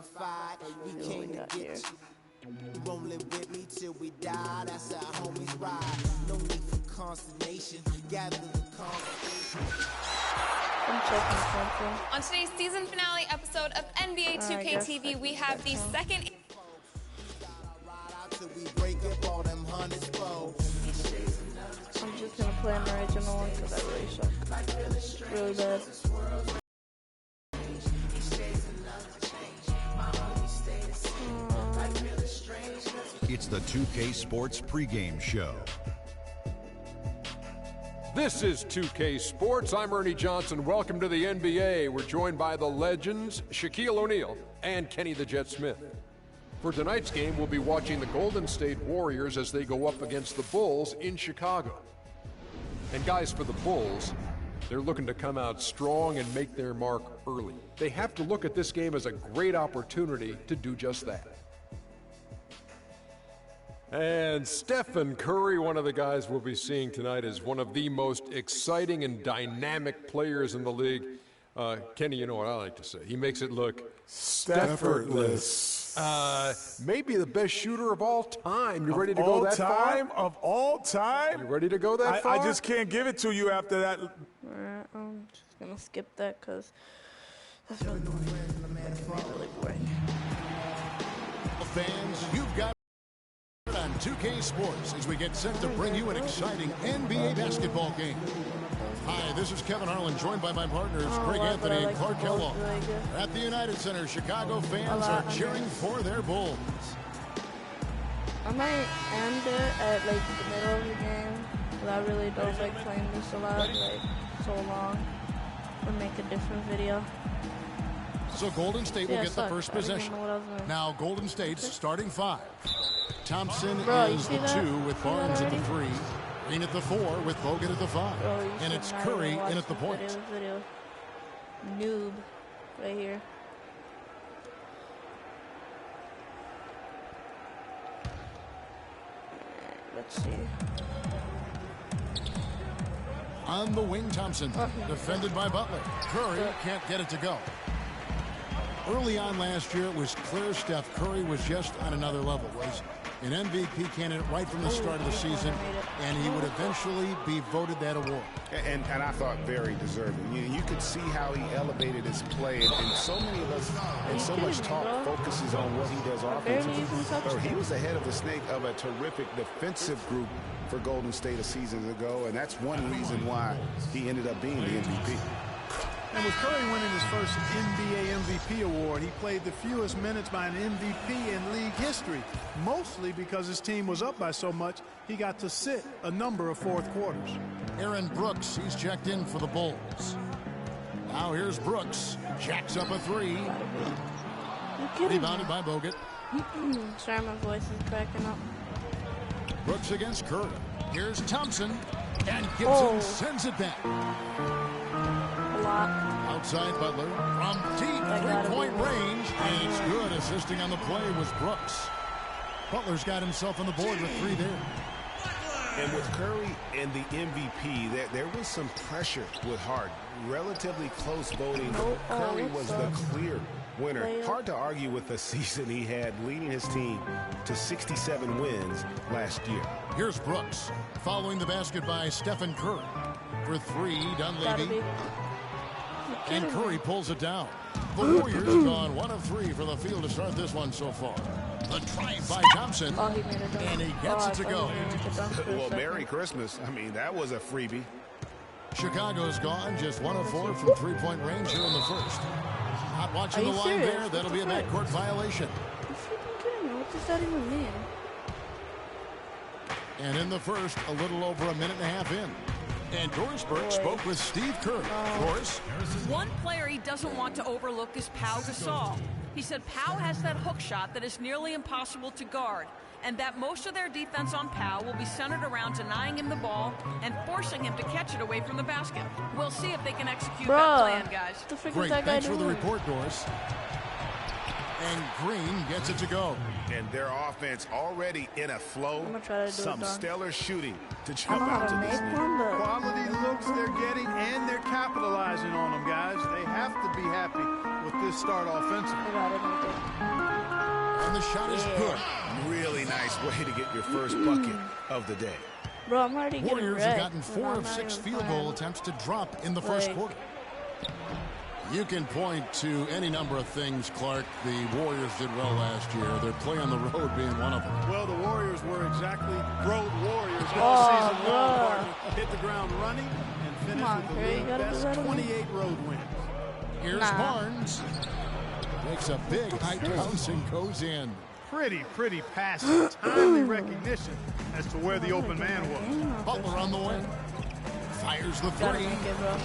personified. We came to get you. You won't live with me till we die. That's how homies ride. No need for consternation. Gather the congregation. On today's season finale episode of NBA 2K TV, we have the second. I'm just gonna play an original one because I really suck. Really bad. It's the 2K Sports pregame show. This is 2K Sports. I'm Ernie Johnson. Welcome to the NBA. We're joined by the legends, Shaquille O'Neal and Kenny the Jet Smith. For tonight's game, we'll be watching the Golden State Warriors as they go up against the Bulls in Chicago. And guys, for the Bulls, they're looking to come out strong and make their mark early. They have to look at this game as a great opportunity to do just that. And Stephen Curry, one of the guys we'll be seeing tonight, is one of the most exciting and dynamic players in the league. Kenny, you know what I like to say. He makes it look effortless. Maybe the best shooter of all time. You ready to go that far? Of all time? You ready to go that far? I just can't give it to you after that. Alright, I'm just gonna skip that because that's really boring. Really boring. Fans, you've got on 2K Sports as we get set to bring you an exciting NBA basketball game. Hi, this is Kevin Harlan, joined by my partners Greg Anthony and Clark Kellogg. At the United Center, Chicago fans are cheering for their Bulls. I might end it at like the middle of the game, but I really don't like playing this a lot, like so long, or make a different video. So Golden State will get the first possession. Now Golden State's starting five. Thompson is the 2 with Barnes at the 3. Green at the 4 with Bogut at the 5. And it's Curry in at the point. Noob right here. Let's see. On the wing, Thompson. Defended by Butler. Curry can't get it to go. Early on last year, it was clear Steph Curry was just on another level. Was an MVP candidate right from the start of the season, and he would eventually be voted that award. And I thought very deserving. You could see how he elevated his play, and so many of us, and so much talk focuses on what he does offensively. He was ahead of the snake of a terrific defensive group for Golden State a season ago, and that's one reason why he ended up being the MVP. And with Curry winning his first NBA MVP award, he played the fewest minutes by an MVP in league history, mostly because his team was up by so much, he got to sit a number of fourth quarters. Aaron Brooks, he's checked in for the Bulls. Now here's Brooks, jacks up a 3. Rebounded by Bogut. Sorry, my voice is cracking up. Brooks against Curry. Here's Thompson, and Gibson sends it back. Outside Butler from deep three-point range, and it's good. Assisting on the play was Brooks. Butler's got himself on the board with 3 there. And with Curry and the MVP, there was some pressure with Harden. Relatively close voting. Curry was the clear winner. Hard to argue with the season he had, leading his team to 67 wins last year. Here's Brooks, following the basket by Stephen Curry. For 3, Dunleavy. And Curry pulls it down. The Warriors have gone 1 of 3 for the field to start this one so far. The drive by Thompson, and he gets it to go. Well, Merry Christmas. I mean, that was a freebie. Chicago's gone just 1 of 4 from three-point range here in the first. Not watching the line there. That'll be a backcourt violation. What does that even mean? And in the first, a little over a minute and a half in. And Doris Burke spoke with Steve Kerr. Doris? One player he doesn't want to overlook is Pau Gasol. He said Pau has that hook shot that is nearly impossible to guard, and that most of their defense on Pau will be centered around denying him the ball and forcing him to catch it away from the basket. We'll see if they can execute that plan, guys. Great, thanks for the report, Doris. And Green gets it to go. And their offense already in a flow. Some stellar shooting to jump out to this league. Quality looks they're getting, and they're capitalizing on them, guys. They have to be happy with this start offensively. the shot is good. Really nice way to get your first bucket of the day. Bro, I'm already getting Warriors wrecked, have gotten 4 and of I'm 6 not field even goal playing. attempts to drop in the first Like- quarter. You can point to any number of things, Clark, the Warriors did well last year. Their play on the road being one of them. Well, the Warriors were exactly road warriors all season long, partner. Hit the ground running and finished on, with the Curry, you league gotta do best better than 28 road wins. Here's Barnes. Makes a big high bounce and goes in. Pretty pass, timely recognition as to where the open man was. Butler on the wing. Fires the Gotta three. make it, bro.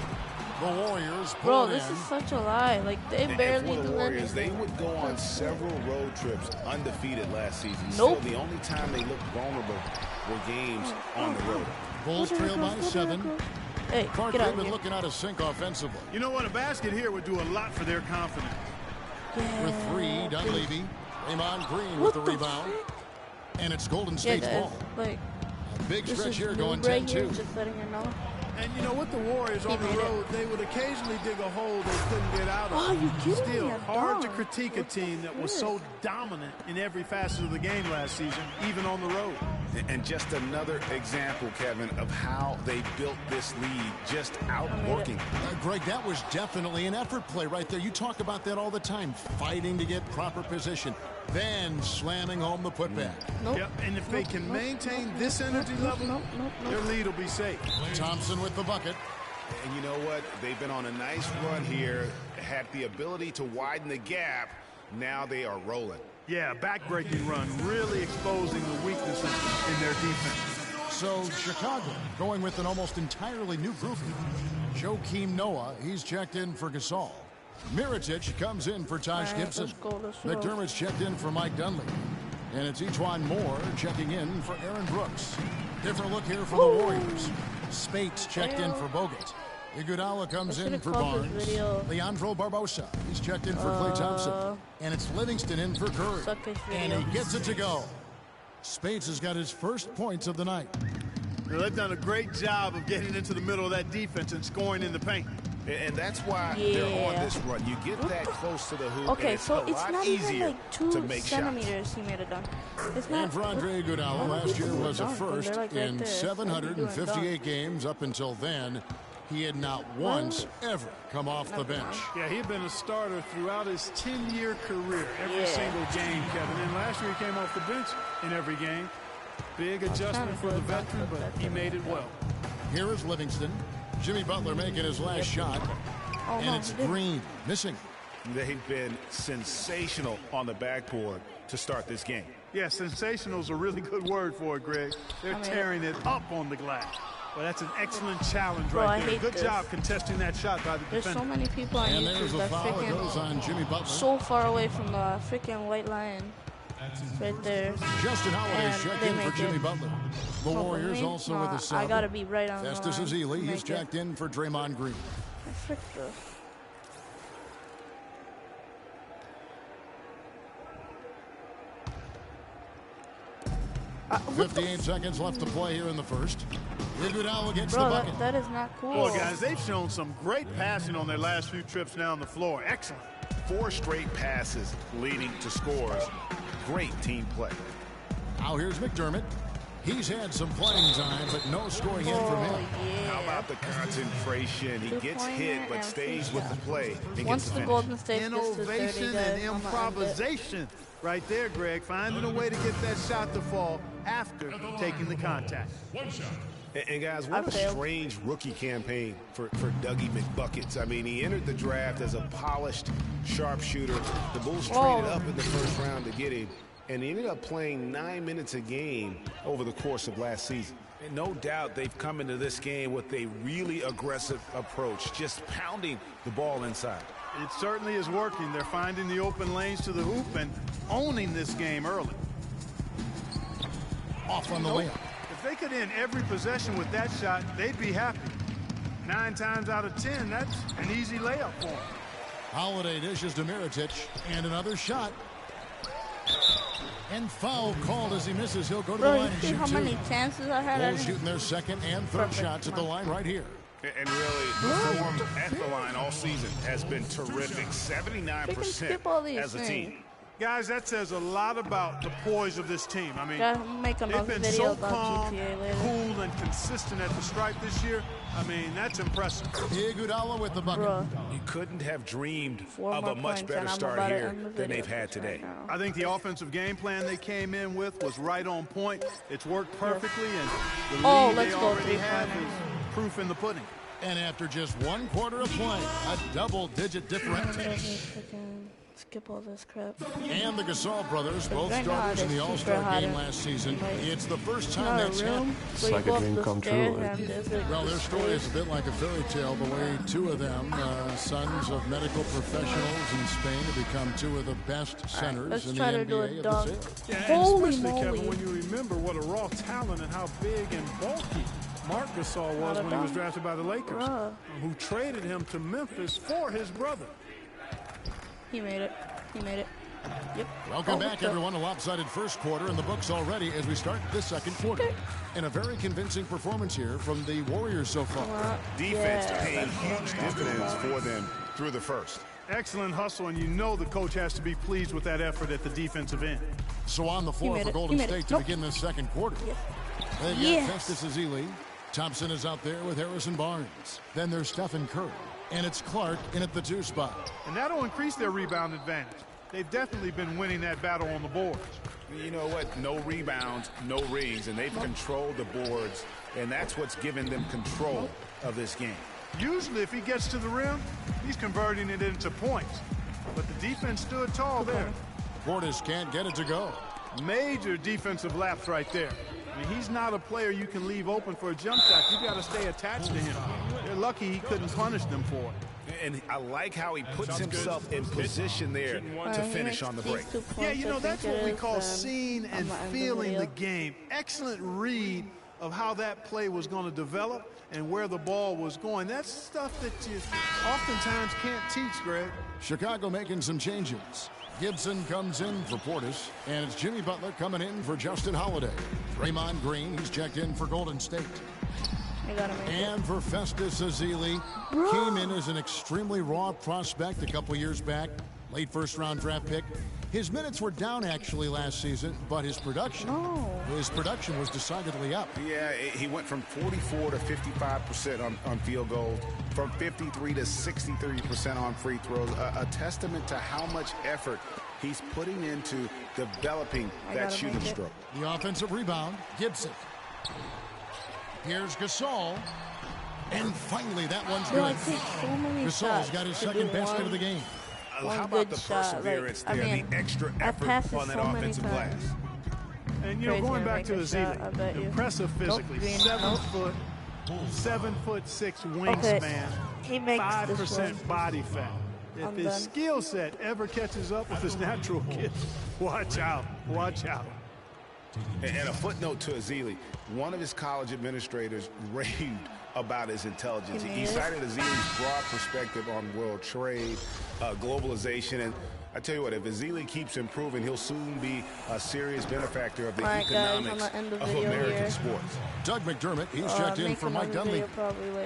The Warriors pull Bro, it this in. is such a lie. Like, they And barely for the do Warriors, they anything. would go on several road trips undefeated last season. Nope. Still, the only time they looked vulnerable were games on the road. Bulls trail by 7. Hey, Clark, get they've out been here. looking out of sync offensively. You know what? A basket here would do a lot for their confidence. With 3, Dunleavy. Draymond Green What with the the rebound. And it's Golden Yeah, State's guys, ball. like, A big this stretch is here new going right here, 10-2. just letting you know. And you know, with the Warriors on the made it. road, they would occasionally dig a hole they couldn't get out of. Oh, you kidding me? Still, A hard to dog. critique a team that was so dominant in every facet of the game last season, even on the road. And just another example, Kevin, of how they built this lead, just outworking. Greg, that was definitely an effort play right there. You talk about that all the time, fighting to get proper position, then slamming home the putback. Nope. Yep, and if they can maintain this energy level, their lead will be safe. Thompson with the bucket. And you know what? They've been on a nice run here, had the ability to widen the gap. Now they are rolling. Yeah, back-breaking run, really exposing the weaknesses in their defense. So Chicago going with an almost entirely new grouping. Joakim Noah, he's checked in for Gasol. Mirotic comes in for Taj Alright, Gibson. let's go, let's go. McDermott's checked in for Mike Dunleavy. And it's Ejuan Moore checking in for Aaron Brooks. Different look here for the Warriors. Spates checked in for Bogut. Iguodala comes in for Barnes. Leandro Barbosa, he's checked in for Klay Thompson. And it's Livingston in for Curry. And he gets it to go. Spates has got his first points of the night. Well, they've done a great job of getting into the middle of that defense and scoring in the paint. And that's why they're on this run. You get that close to the hoop, Okay, and it's so a it's lot not even easier like to 2 make shots. centimeters he made it done. It's not. And for Andre Iguodala, last year was a first They're like right in there. 758 games. Up until then, he had not once ever come off the bench. Yeah, he had been a starter throughout his 10-year career, every single game, Kevin. And last year he came off the bench in every game. Big adjustment for the veteran, but he made it well. Here is Livingston. Jimmy Butler making his last shot. Oh, And it's Green missing. They've been sensational on the backboard to start this game. Yeah, sensational is a really good word for it, Greg. They're tearing it up on the glass. Well, that's an excellent challenge Bro, I right there. hate Good this. job contesting that shot by the There's defender. so many people on And there's YouTube a that foul. It goes on Jimmy freaking Butler. so far away from the freaking white line. Right there. Justin Holiday's And checked they in for make Jimmy it. Butler. The Oh, for Warriors me? also Nah, with a sub. I gotta be right on Festus the line. Ezeli, he's Make it. checked in for Draymond Green. Frick this. 58 seconds left to play here in the first. Iguodala gets Bro, the bucket. that is not cool. Well, guys, they've shown some great passing on their last few trips down the floor. Excellent. 4 straight passes leading to scores. Great team play. Now here's McDermott. He's had some playing time, but no scoring in from him. How about the concentration? He gets hit, but stays with the play. And Once gets the finish. Golden State gets to 30, Innovation guys, and I'ma end it. improvisation right there, Greg. Finding a way to get that shot to fall after taking the contact. And guys, what a strange rookie campaign for Dougie McBuckets. I mean, he entered the draft as a polished sharpshooter. The Bulls traded up in the first round to get him, and he ended up playing 9 minutes a game over the course of last season. And no doubt they've come into this game with a really aggressive approach, just pounding the ball inside. It certainly is working. They're finding the open lanes to the hoop and owning this game early. Off on the layup. If they could end every possession with that shot, they'd be happy. 9 times out of 10, that's an easy layup for them. Holiday dishes to Mirotic, and another shot. And foul called as he misses. He'll go to the Bro, line you and see shoot how 2. many chances I had? Bulls shooting their second and third shots at the line right here. And really, performed at the line all season has been terrific. 79% skip all these as a team. things. Guys, that says a lot about the poise of this team. I mean, make they've another been video so about calm, GTA later. cool, and consistent at the stripe this year. I mean, that's impressive. Iguodala with the bucket. You couldn't have dreamed 4 of more a much points, better and I'm start about to here end the than video they've had today. right now. I think the offensive game plan they came in with was right on point. It's worked perfectly, and the lead they let's go already have three-pointer. is proof in the pudding. And after just 1 quarter of play, a double-digit differential. Skip all this crap. And the Gasol brothers, both right now, starters in the it's All-Star super hot game in- last season. like, It's the first time Not a that's happened. room. It's like a dream come true. Well, their story is a bit like a fairy tale, the way 2 of them, sons of medical professionals in Spain, have become 2 of the best centers let's in the try to do a NBA of dunk. this era. Yeah, and Holy especially, moly. Kevin, when you remember what a raw talent and how big and bulky Marc Gasol was Not a when he was dunk. drafted by the Lakers, Bruh. who traded him to Memphis for his brother. He made it. He made it. Yep. Welcome back, everyone. A lopsided first quarter in the books already as we start the second quarter. And a very convincing performance here from the Warriors so far. Defense paying huge dividends for them through the first. Excellent hustle, and you know the coach has to be pleased with that effort at the defensive end. So on the floor for Golden State to begin this second quarter. They've got Festus Ezeli. Thompson is out there with Harrison Barnes. Then there's Stephen Curry. And it's Clark in at the 2 spot. And that'll increase their rebound advantage. They've definitely been winning that battle on the boards. You know what? No rebounds, no rings, and they've controlled the boards, and that's what's given them control of this game. Usually, if he gets to the rim, he's converting it into points. But the defense stood tall there. Portis can't get it to go. Major defensive lapse right there. I mean, he's not a player you can leave open for a jump shot. You got to stay attached to him. They're lucky he couldn't punish them for it. And I like how he puts himself in position there to finish on the break. Yeah, you know, that's what we call seeing and feeling the game. Excellent read of how that play was going to develop and where the ball was going. That's stuff that you oftentimes can't teach, Greg. Chicago making some changes. Gibson comes in for Portis, and it's Jimmy Butler coming in for Justin Holiday. Draymond Green, he's checked in for Golden State. And for Festus Ezeli, came in as an extremely raw prospect a couple years back, late first-round draft pick. His minutes were down actually last season, but his production was decidedly up. Yeah, he went from 44 to 55% on field goals, from 53 to 63% on free throws. A testament to how much effort he's putting into developing that shooting stroke. The offensive rebound, Gibson. Here's Gasol. And finally, that one's good. Gasol's got his second basket of the game. How about the perseverance there, the extra effort on that offensive glass? And, you know, going back to Ezeli, impressive physically. 7 foot, 7'6" wingspan, 5% body fat. If his skill set ever catches up with his natural gift, watch out, watch out. And a footnote to Ezeli, one of his college administrators raved about his intelligence. He cited Ezeli's broad perspective on world trade, globalization, and I tell you what, if Ezeli keeps improving, he'll soon be a serious benefactor of the economics of American sports. Doug McDermott, he's checked in for Mike Dunleavy.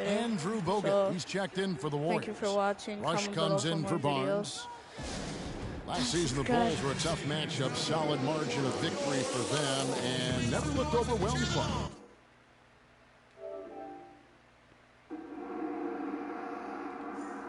Andrew Bogut, he's checked in for the Warriors. Thank you for watching. Rush comes in for Barnes. Last season, the Bulls were a tough matchup, solid margin of victory for them, and never looked overwhelmed by them.